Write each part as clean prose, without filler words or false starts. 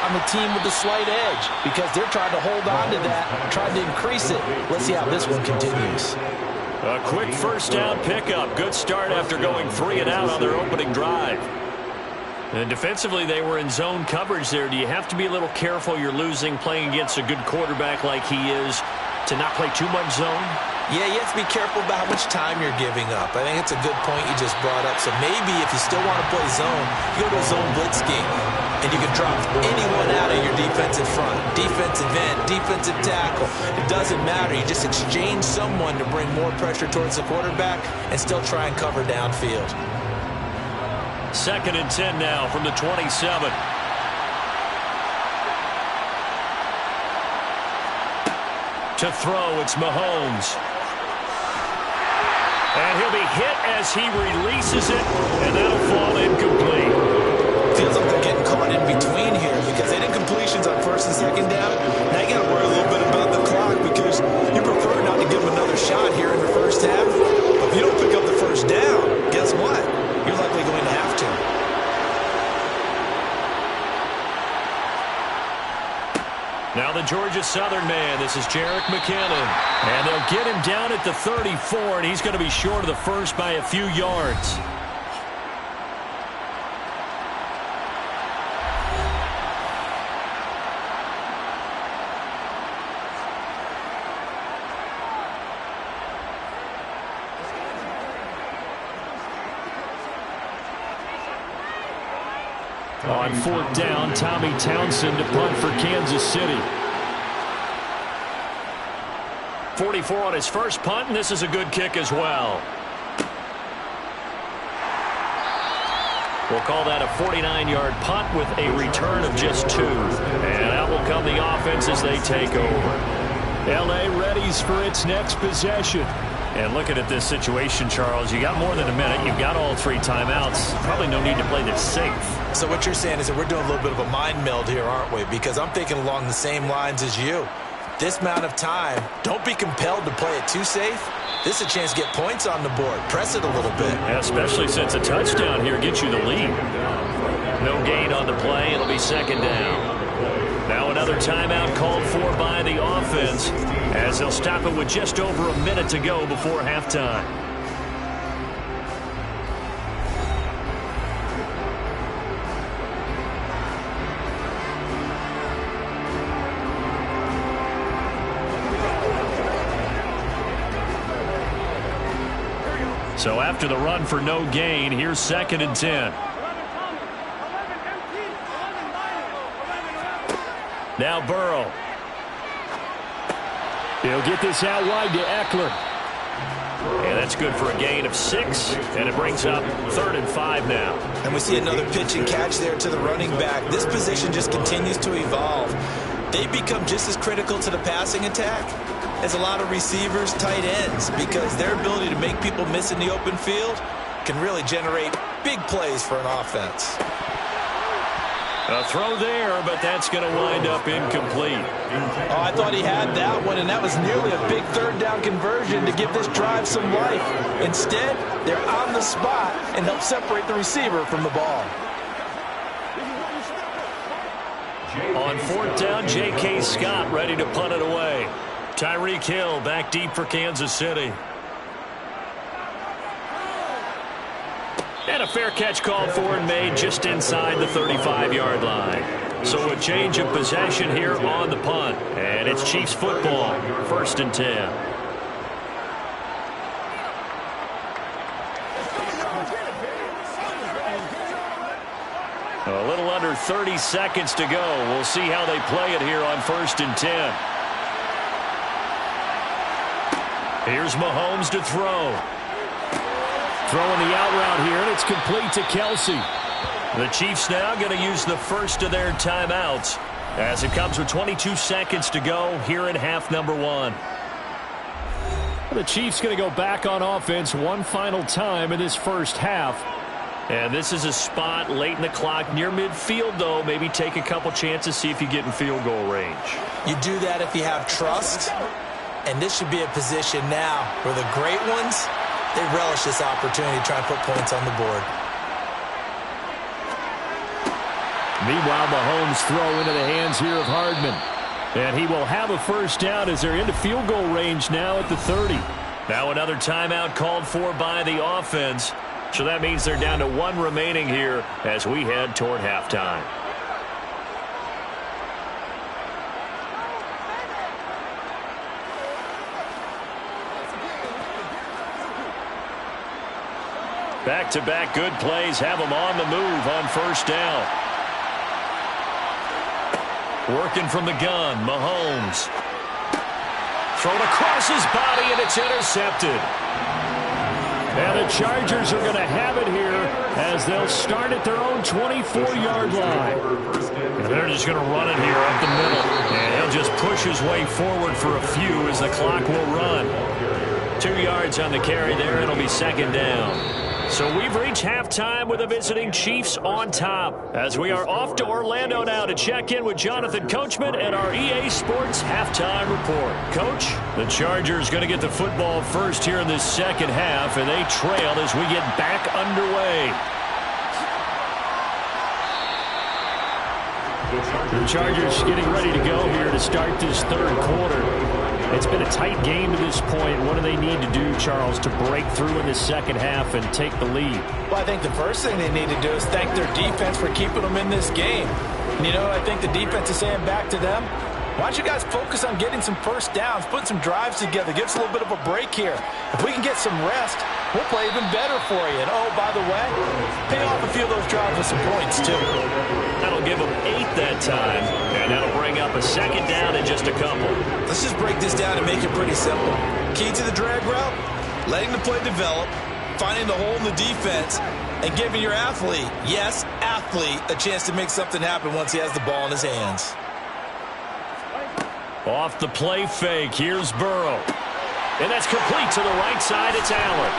on the team with the slight edge because they're trying to hold on to that, trying to increase it. Let's see how this one continues. A quick first down pickup. Good start after going 3 and out on their opening drive. And defensively, they were in zone coverage there. Do you have to be a little careful? You're losing playing against a good quarterback like he is to not play too much zone? Yeah, you have to be careful about how much time you're giving up. I think it's a good point you just brought up. So maybe if you still want to play zone, you go to a zone blitz scheme. And you can drop anyone out of your defensive front, defensive end, defensive tackle. It doesn't matter. You just exchange someone to bring more pressure towards the quarterback and still try and cover downfield. 2nd and 10 now from the 27. To throw, it's Mahomes. And he'll be hit as he releases it, and that'll fall incomplete. Feels like they're getting caught in between here because they did completions on 1st and 2nd down. Now you got to worry a little bit about the clock because you prefer not to give them another shot here in the first half. But if you don't pick up the first down, guess what? You're likely going to have to. Now the Georgia Southern man. This is Jerick McKinnon. And they'll get him down at the 34, and he's going to be short of the first by a few yards. On 4th down, Tommy Townsend to punt for Kansas City. 44 on his first punt, and this is a good kick as well. We'll call that a 49-yard punt with a return of just 2. And out will come the offense as they take over. L.A. readies for its next possession. And looking at this situation, Charles, you got more than a minute. You've got all 3 timeouts. Probably no need to play this safe. So what you're saying is that we're doing a little bit of a mind meld here, aren't we? Because I'm thinking along the same lines as you. This amount of time, don't be compelled to play it too safe. This is a chance to get points on the board. Press it a little bit. Yeah, especially since a touchdown here gets you the lead. No gain on the play. It'll be 2nd down. Now another timeout called for by the offense as they'll stop it with just over a minute to go before halftime. So after the run for no gain, here's 2nd and 10. Now Burrow. He'll get this out wide to Eckler. And that's good for a gain of 6, and it brings up 3rd and 5 now. And we see another pitch and catch there to the running back. This position just continues to evolve. They become just as critical to the passing attack as a lot of receivers, tight ends, because their ability to make people miss in the open field can really generate big plays for an offense. A throw there, but that's going to wind up incomplete. Oh, I thought he had that one, and that was nearly a big 3rd down conversion to give this drive some life. Instead, they're on the spot and help separate the receiver from the ball. On 4th down, J.K. Scott ready to punt it away. Tyreek Hill back deep for Kansas City. And a fair catch called for and made just inside the 35-yard line. So a change of possession here on the punt. And it's Chiefs football, 1st and 10. A little under 30 seconds to go. We'll see how they play it here on 1st and 10. Here's Mahomes to throw. Throwing the out route here, and it's complete to Kelsey. The Chiefs now going to use the first of their timeouts as it comes with 22 seconds to go here in half number 1. The Chiefs going to go back on offense one final time in this first half. And this is a spot late in the clock near midfield, though. Maybe take a couple chances, see if you get in field goal range. You do that if you have trust. And this should be a position now where the great ones, they relish this opportunity to try and put points on the board. Meanwhile, Mahomes throw into the hands here of Hardman. And he will have a first down as they're into field goal range now at the 30. Now another timeout called for by the offense. So that means they're down to one remaining here as we head toward halftime. Back-to-back good plays have them on the move on first down. Working from the gun, Mahomes. Thrown across his body, and it's intercepted. And the Chargers are going to have it here as they'll start at their own 24-yard line. And they're just going to run it here up the middle. And he'll just push his way forward for a few as the clock will run. 2 yards on the carry there. It'll be second down. So we've reached halftime with the visiting Chiefs on top as we are off to Orlando now to check in with Jonathan Coachman and our EA Sports halftime report. Coach, the Chargers going to get the football first here in this second half, and they trail as we get back underway. The Chargers getting ready to go here to start this third quarter. It's been a tight game to this point. What do they need to do, Charles, to break through in the second half and take the lead? Well, I think the first thing they need to do is thank their defense for keeping them in this game. And, you know, I think the defense is saying back to them, why don't you guys focus on getting some first downs, putting some drives together, give us a little bit of a break here. If we can get some rest, we'll play even better for you. And, oh, by the way, pay off a few of those drives with some points, too. That'll give them 8 that time, and that'll bring up a second down in just a couple. Let's just break this down and make it pretty simple. Key to the drag route, letting the play develop, finding the hole in the defense, and giving your athlete, yes, athlete, a chance to make something happen once he has the ball in his hands. Off the play fake, here's Burrow. And that's complete to the right side, it's Allen.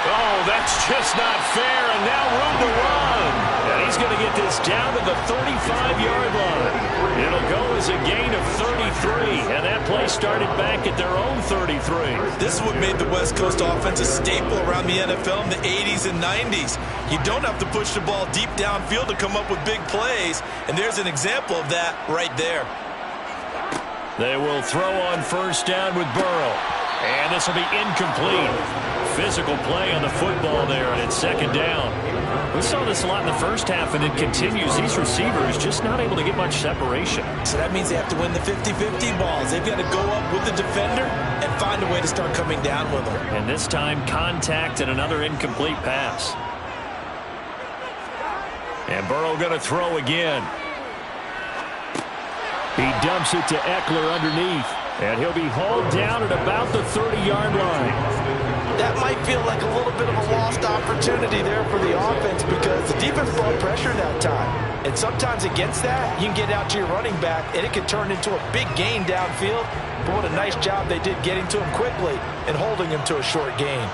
Oh, that's just not fair, and now room to run. And he's going to get this down to the 35-yard line. It'll go as a gain of 33, and that play started back at their own 33. This is what made the West Coast offense a staple around the NFL in the 80s and 90s. You don't have to push the ball deep downfield to come up with big plays, and there's an example of that right there. They will throw on first down with Burrow. And this will be incomplete. Physical play on the football there, and it's second down. We saw this a lot in the first half, and it continues. These receivers just not able to get much separation. So that means they have to win the 50-50 balls. They've got to go up with the defender and find a way to start coming down with them. And this time, contact and another incomplete pass. And Burrow going to throw again. He dumps it to Eckler underneath. And he'll be hauled down at about the 30-yard line. That might feel like a little bit of a lost opportunity there for the offense because the defense brought pressure that time. And sometimes against that, you can get out to your running back, and it can turn into a big gain downfield. But what a nice job they did getting to him quickly and holding him to a short gain.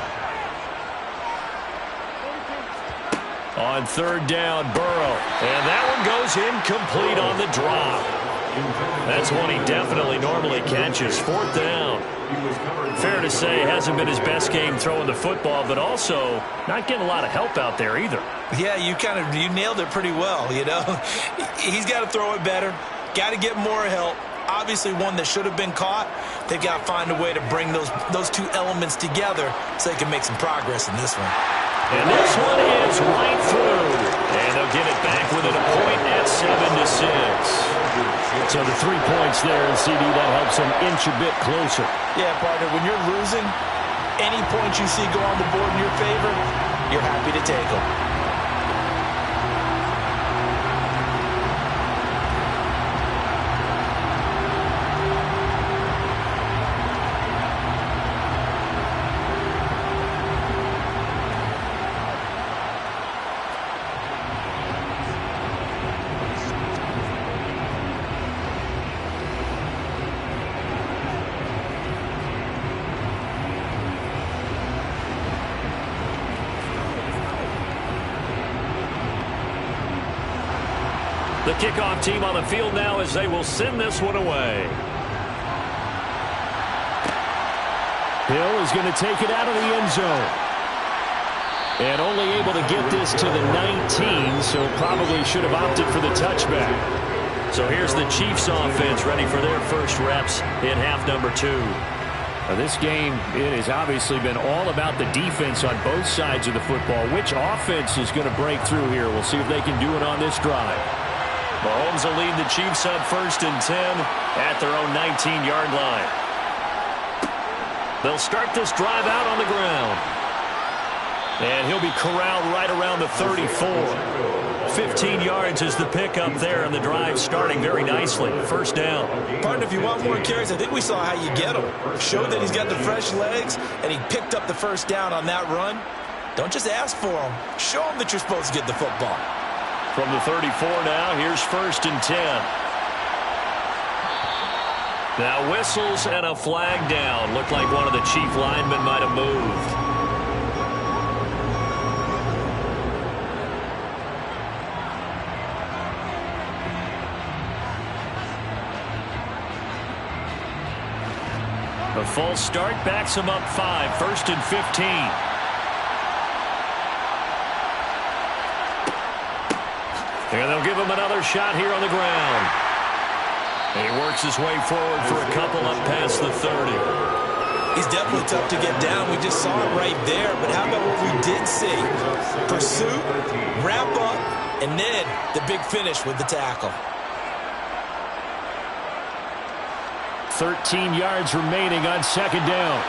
On third down, Burrow. And that one goes incomplete on the drop. That's one he definitely normally catches. Fourth down. Fair to say, hasn't been his best game throwing the football, but also not getting a lot of help out there either. Yeah, you nailed it pretty well, you know. He's got to throw it better, got to get more help. Obviously one that should have been caught. They've got to find a way to bring those two elements together so they can make some progress in this one. And this one is right through. And they'll get it back within a point at 7-6. So the 3 points there, and CD, that helps them inch a bit closer. Yeah, partner, when you're losing, any points you see go on the board in your favor, you're happy to take them. The kickoff team on the field now as they will send this one away. Hill is going to take it out of the end zone. And only able to get this to the 19, so probably should have opted for the touchback. So here's the Chiefs offense ready for their first reps in half number 2. Now this game, it has obviously been all about the defense on both sides of the football. Which offense is going to break through here? We'll see if they can do it on this drive. Mahomes will lead the Chiefs up 1st and 10 at their own 19-yard line. They'll start this drive out on the ground. And he'll be corralled right around the 34. 15 yards is the pickup there, and the drive starting very nicely. First down. Partner, if you want more carries, I think we saw how you get him. Showed that he's got the fresh legs, and he picked up the first down on that run. Don't just ask for him. Show him that you're supposed to get the football. From the 34 now, here's 1st and 10. Now whistles and a flag down. Looked like one of the Chief linemen might have moved. A false start backs him up 5. 1st and 15. And they'll give him another shot here on the ground. And he works his way forward for a couple up past the 30. He's definitely tough to get down. We just saw it right there. But how about what we did see? Pursuit, wrap up, and then the big finish with the tackle. 13 yards remaining on 2nd down.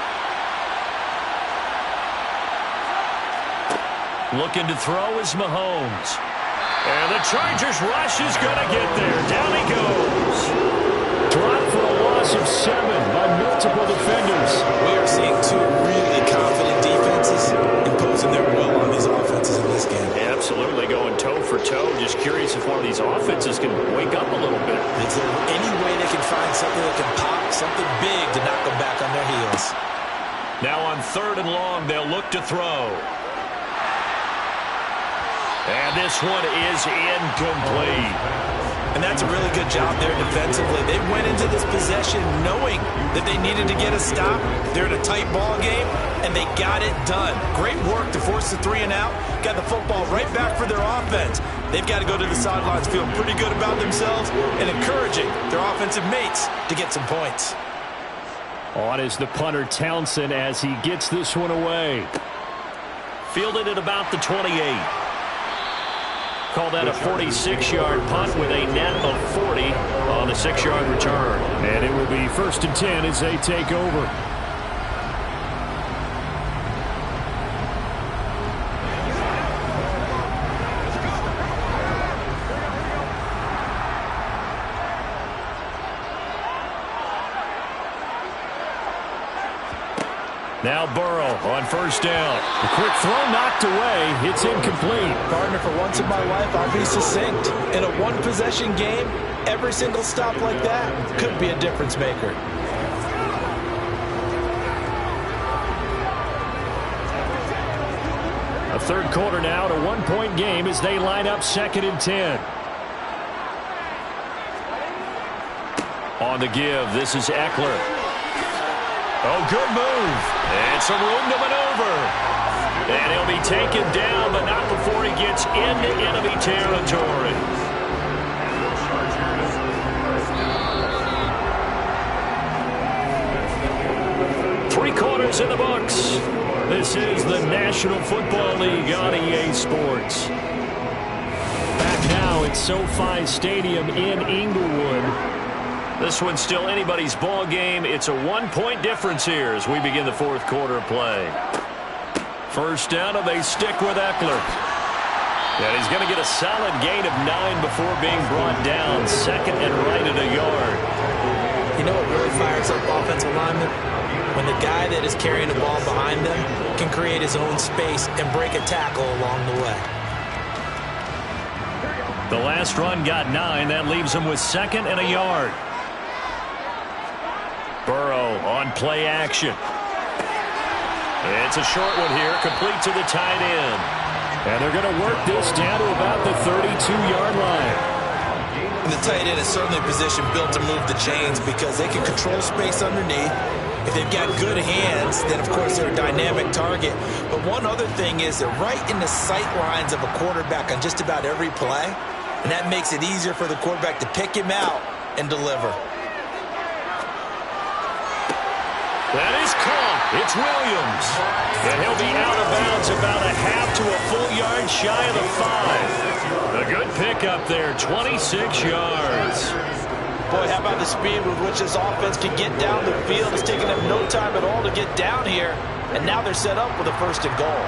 Looking to throw is Mahomes. And the Chargers rush is going to get there. Down he goes. Dropped for a loss of 7 by multiple defenders. We are seeing 2 really confident defenses imposing their will on these offenses in this game. Yeah, absolutely, going toe for toe. Just curious if one of these offenses can wake up a little bit. Is there any way they can find something that can pop, something big to knock them back on their heels? Now on 3rd and long, they'll look to throw. And this one is incomplete. And that's a really good job there defensively. They went into this possession knowing that they needed to get a stop. They're in a tight ball game, and they got it done. Great work to force the 3 and out. Got the football right back for their offense. They've got to go to the sidelines feeling pretty good about themselves and encouraging their offensive mates to get some points. On is the punter Townsend as he gets this one away. Fielded at about the 28. Call that a 46-yard punt with a net of 40 on the 6-yard return. And it will be 1st and 10 as they take over. Now Burrow on 1st down. A quick throw knocked away. It's incomplete. Partner, for once in my life, I'll be succinct. In a one-possession game, every single stop like that could be a difference maker. A 3rd quarter now, a 1-point game as they line up 2nd and 10. On the give, this is Eckler. Oh, good move. And some room to maneuver. And he'll be taken down, but not before he gets into enemy territory. Three quarters in the books. This is the National Football League on EA Sports. Back now at SoFi Stadium in Inglewood. This one's still anybody's ball game. It's a 1-point difference here as we begin the 4th quarter of play. 1st down, and they stick with Eckler. And he's going to get a solid gain of 9 before being brought down. 2nd and right at a yard. You know what really fires up offensive linemen? When the guy that is carrying the ball behind them can create his own space and break a tackle along the way. The last run got 9. That leaves him with 2nd and a yard. Burrow on play action. It's a short one here, complete to the tight end. And they're going to work this down to about the 32-yard line. And the tight end is certainly a position built to move the chains because they can control space underneath. If they've got good hands, then, of course, they're a dynamic target. But one other thing is they're right in the sight lines of a quarterback on just about every play, and that makes it easier for the quarterback to pick him out and deliver. That is caught. It's Williams. And he'll be out of bounds about a half to a full yard shy of the 5. A good pickup there, 26 yards. Boy, how about the speed with which this offense can get down the field? It's taken them no time at all to get down here, and now they're set up with a 1st and goal.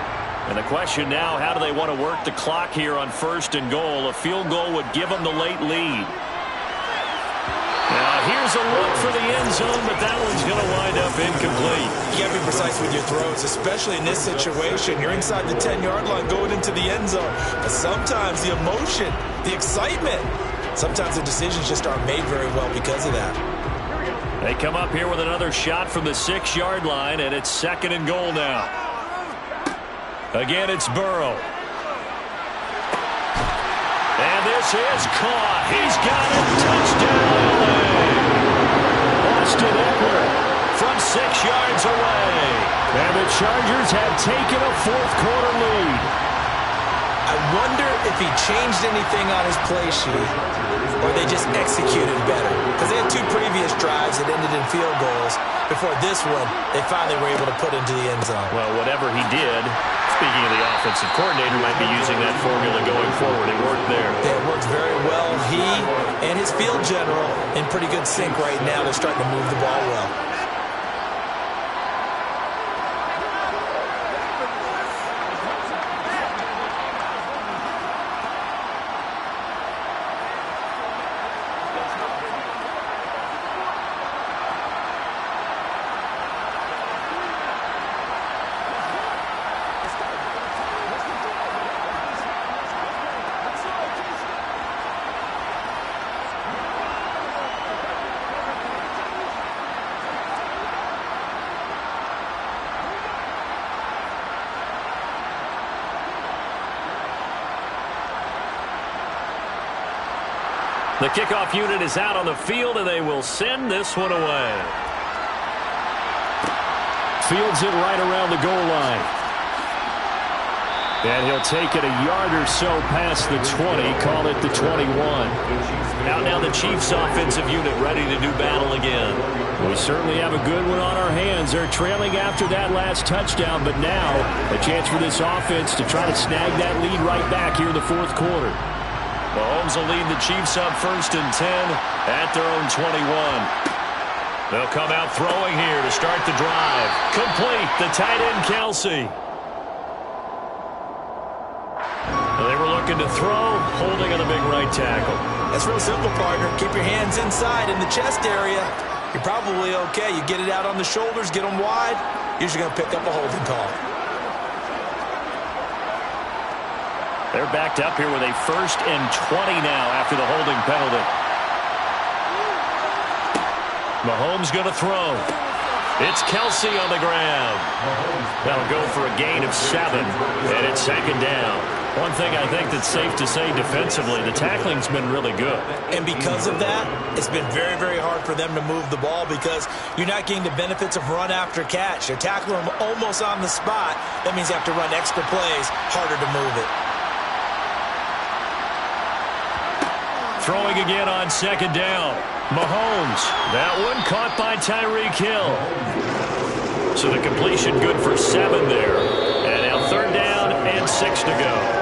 And the question now, how do they want to work the clock here on 1st and goal? A field goal would give them the late lead. Now, here's a look for the end zone, but that one's going to wind up incomplete. You got to be precise with your throws, especially in this situation. You're inside the 10-yard line going into the end zone. But sometimes the emotion, the excitement, sometimes the decisions just aren't made very well because of that. They come up here with another shot from the 6-yard line, and it's 2nd and goal now. Again, it's Burrow. And this is caught. He's got it. Touchdown, LA. Austin Eckler from 6 yards away. And the Chargers have taken a 4th-quarter lead. I wonder if he changed anything on his play sheet or they just executed better. Because they had 2 previous drives that ended in field goals. Before this one, they finally were able to put into the end zone. Well, whatever he did, speaking of the offensive coordinator, might be using that formula going forward. It worked there. Yeah, it worked very well. He and his field general in pretty good sync right now. They're starting to move the ball well. The kickoff unit is out on the field, and they will send this one away. Fields it right around the goal line. And he'll take it a yard or so past the 20, call it the 21. Out now the Chiefs offensive unit ready to do battle again. We certainly have a good one on our hands. They're trailing after that last touchdown, but now a chance for this offense to try to snag that lead right back here in the 4th quarter. Mahomes will lead the Chiefs up 1st and 10 at their own 21. They'll come out throwing here to start the drive. Complete, the tight end Kelsey. They were looking to throw, holding on the big right tackle. That's real simple, partner. Keep your hands inside in the chest area. You're probably okay. You get it out on the shoulders, get them wide, usually going to pick up a holding call. They're backed up here with a 1st and 20 now after the holding penalty. Mahomes going to throw. It's Kelsey on the ground. That'll go for a gain of 7, and it's 2nd down. One thing I think that's safe to say defensively, the tackling's been really good. And because of that, it's been very, very hard for them to move the ball because you're not getting the benefits of run after catch. They're tackling them almost on the spot. That means you have to run extra plays, harder to move it. Throwing again on 2nd down. Mahomes. That one caught by Tyreek Hill. So the completion good for 7 there. And now 3rd down and 6 to go.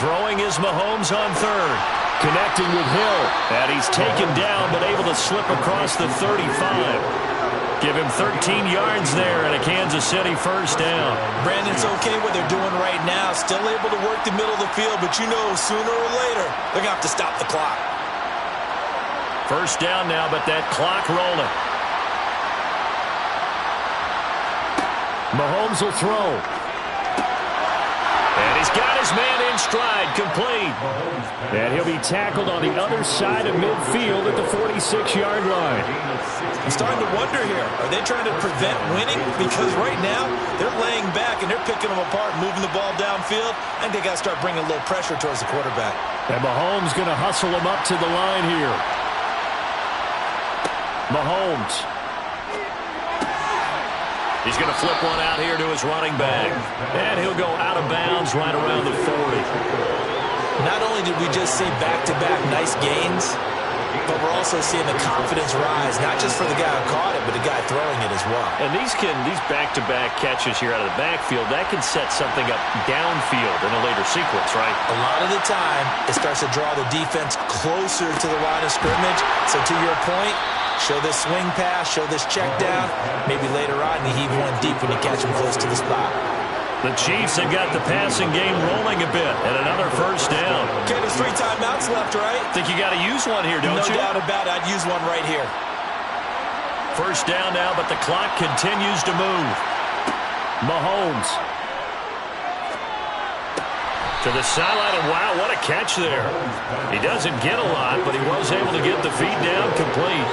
Throwing is Mahomes on 3rd. Connecting with Hill. And he's taken down, but able to slip across the 35. Give him 13 yards there and a Kansas City 1st down. Brandon, it's okay what they're doing right now. Still able to work the middle of the field, but you know sooner or later they're going to have to stop the clock. 1st down now, but that clock rolling. Mahomes will throw. And he's got his man in stride, complete. And he'll be tackled on the other side of midfield at the 46-yard line. I'm starting to wonder here, are they trying to prevent winning? Because right now, they're laying back and they're picking them apart, moving the ball downfield. I think they got to start bringing a little pressure towards the quarterback. And Mahomes going to hustle him up to the line here. Mahomes. He's going to flip one out here to his running back. And he'll go out of bounds right around the 40. Not only did we just see back-to-back nice gains, but we're also seeing the confidence rise, not just for the guy who caught it, but the guy throwing it as well. And these back-to-back catches here out of the backfield, that can set something up downfield in a later sequence, right? A lot of the time, it starts to draw the defense closer to the line of scrimmage. So to your point, show this swing pass, show this check down. Maybe later on, you heave one deep when you catch him close to the spot. The Chiefs have got the passing game rolling a bit, and another first down. Okay, there's 3 timeouts left, right? Think you got to use one here, don't you? No doubt about it. I'd use one right here. First down now, but the clock continues to move. Mahomes. To the sideline, and wow, what a catch there. He doesn't get a lot, but he was able to get the feet down complete.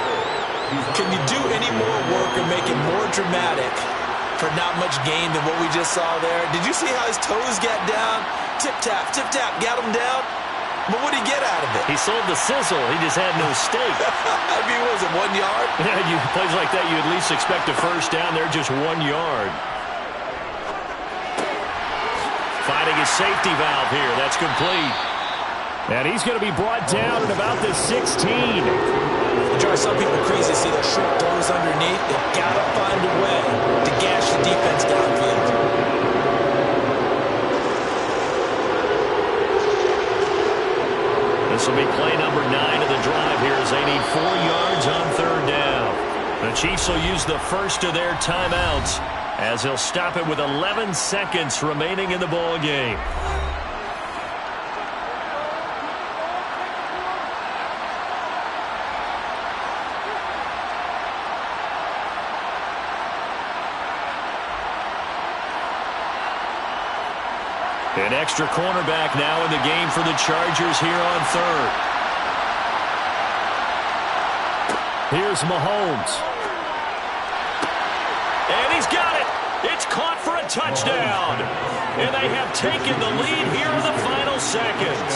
Can you do any more work or make it more dramatic for not much gain than what we just saw there? Did you see how his toes got down? Tip-tap, got him down. But what did he get out of it? He sold the sizzle. He just had no steak. I mean, what was it, 1 yard? Yeah, plays like that, you at least expect a first down. They're just 1 yard. Finding his safety valve here. That's complete. And he's going to be brought down at about the 16. It drives some people crazy to see those short toes underneath. They've got to find a way to gash the defense downfield. This will be play number 9 of the drive here as they need 4 yards on third down. The Chiefs will use the first of their timeouts as they'll stop it with 11 seconds remaining in the ball game. An extra cornerback now in the game for the Chargers here on third. Here's Mahomes. And he's got it. It's caught for a touchdown. And they have taken the lead here in the final seconds.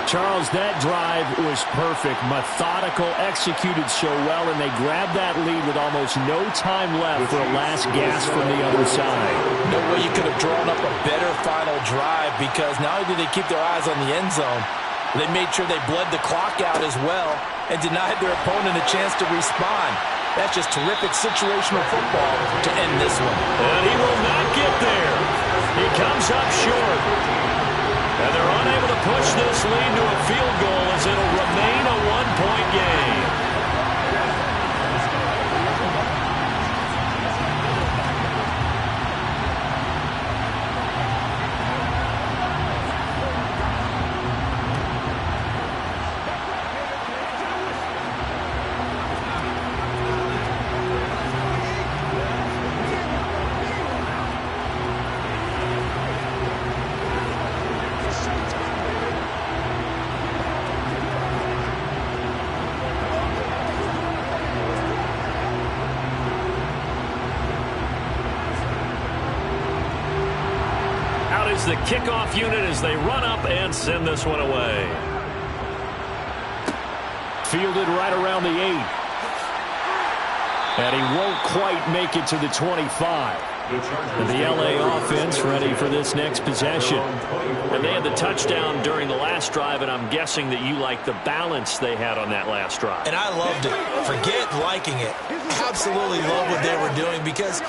Charles, that drive was perfect. Methodical, executed so well, and they grabbed that lead with almost no time left for a last gasp from the other side. No way you could have drawn up a better final drive, because not only did they keep their eyes on the end zone, they made sure they bled the clock out as well and denied their opponent a chance to respond. That's just terrific situational football to end this one. And he will not get there. He comes up short. And they're unable to push this lead to a field goal as it'll remain a one-point game. The kickoff unit as they run up and send this one away. Fielded right around the 8. And he won't quite make it to the 25. And the LA offense ready for this next possession. And they had the touchdown during the last drive, and I'm guessing that you like the balance they had on that last drive. And I loved it. Forget liking it. Absolutely love what they were doing, because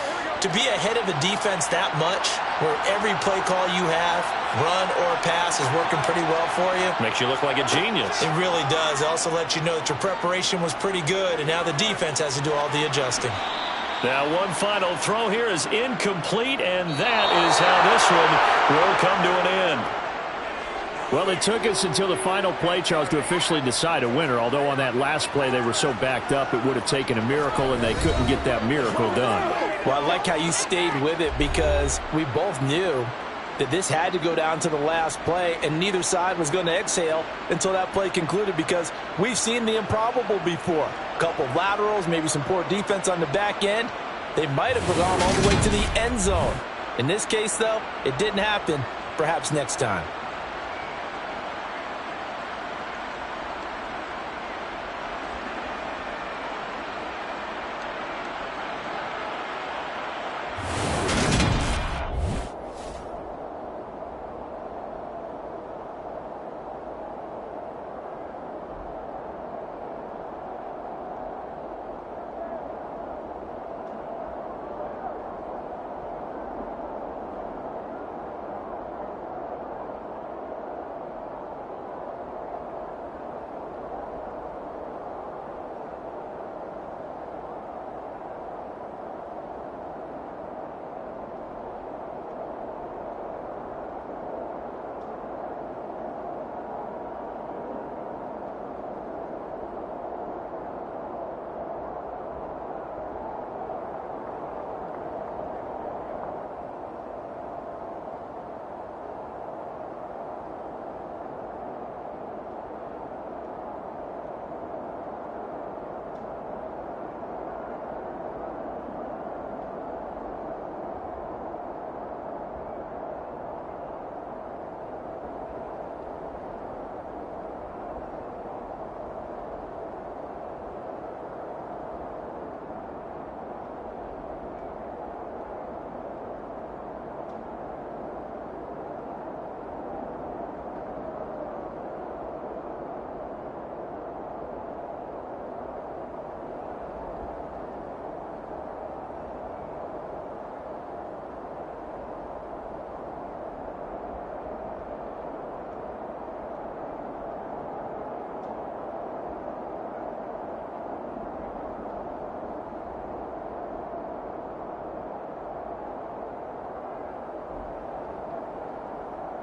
to be ahead of a defense that much, where every play call you have, run or pass, is working pretty well for you. Makes you look like a genius. It really does. It also lets you know that your preparation was pretty good, and now the defense has to do all the adjusting. Now one final throw here is incomplete, and that is how this one will come to an end. Well, it took us until the final play, Charles, to officially decide a winner, although on that last play they were so backed up it would have taken a miracle, and they couldn't get that miracle done. Well, I like how you stayed with it because we both knew that this had to go down to the last play, and neither side was going to exhale until that play concluded because we've seen the improbable before. A couple of laterals, maybe some poor defense on the back end. They might have gone all the way to the end zone. In this case, though, it didn't happen. Perhaps next time.